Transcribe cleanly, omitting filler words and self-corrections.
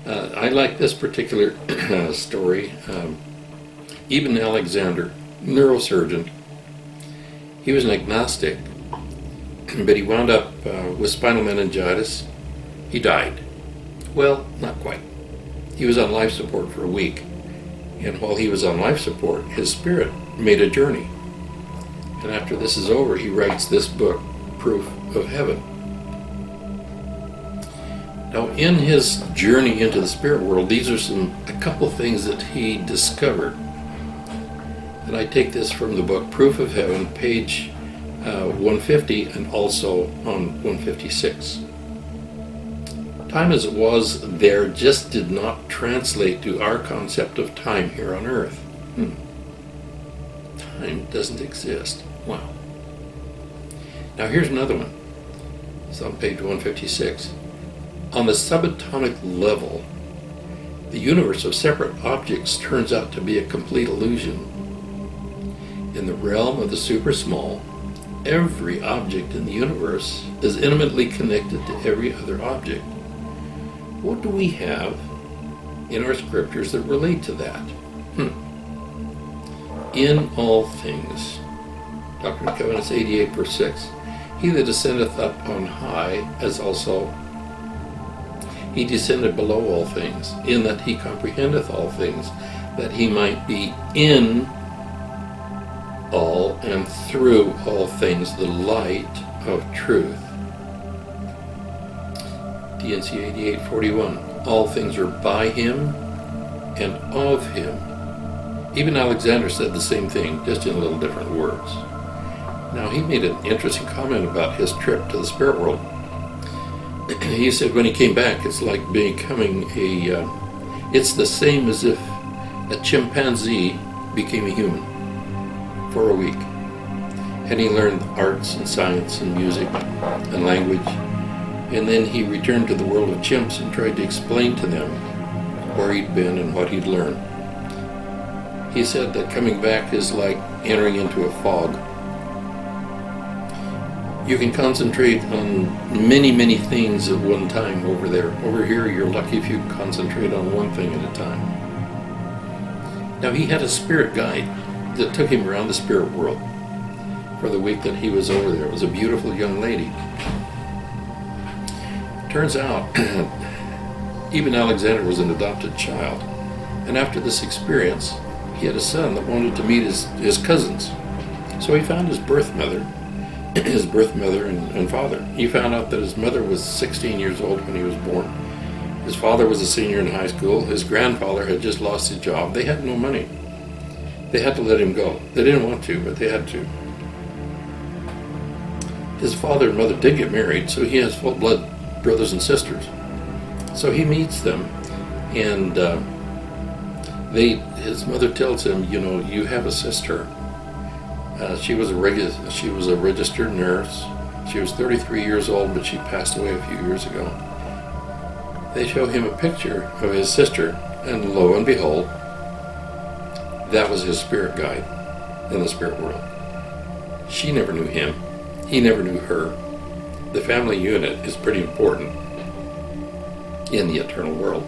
I like this particular story. Eben Alexander, neurosurgeon, he was an agnostic, but he wound up with spinal meningitis. He died. Well, not quite. He was on life support for a week, and while he was on life support, his spirit made a journey. And after this is over, he writes this book, Proof of Heaven. Now, in his journey into the spirit world, these are a couple things that he discovered. And I take this from the book Proof of Heaven, page 150, and also on 156. Time as it was there just did not translate to our concept of time here on Earth. Time doesn't exist. Wow. Now here's another one. It's on page 156. On the subatomic level, the universe of separate objects turns out to be a complete illusion. In the realm of the super small, every object in the universe is intimately connected to every other object. What do we have in our scriptures that relate to that? In all things, Doctrine and Covenants 88 verse 6, he that ascendeth up on high, as also he descended below all things, in that he comprehendeth all things, that he might be in all and through all things the light of truth. D&C 88:41. All things are by him and of him. Even Alexander said the same thing, just in a little different words. Now, he made an interesting comment about his trip to the spirit world. He said when he came back, it's like becoming it's the same as if a chimpanzee became a human for a week. And he learned arts and science and music and language. And then he returned to the world of chimps and tried to explain to them where he'd been and what he'd learned. He said that coming back is like entering into a fog. You can concentrate on many, many things at one time over there. Over here, you're lucky if you can concentrate on one thing at a time. Now, he had a spirit guide that took him around the spirit world for the week that he was over there. It was a beautiful young lady. Turns out, even Alexander was an adopted child. And after this experience, he had a son that wanted to meet his cousins. So he found his birth mother and father. He found out that his mother was 16 years old when he was born. His father was a senior in high school. His grandfather had just lost his job. They had no money. They had to let him go. They didn't want to, but they had to. His father and mother did get married, so he has full-blood brothers and sisters. So he meets them, and his mother tells him, you have a sister. She was a registered nurse. She was 33 years old, but she passed away a few years ago. They show him a picture of his sister, and lo and behold, that was his spirit guide in the spirit world. She never knew him. He never knew her. The family unit is pretty important in the eternal world.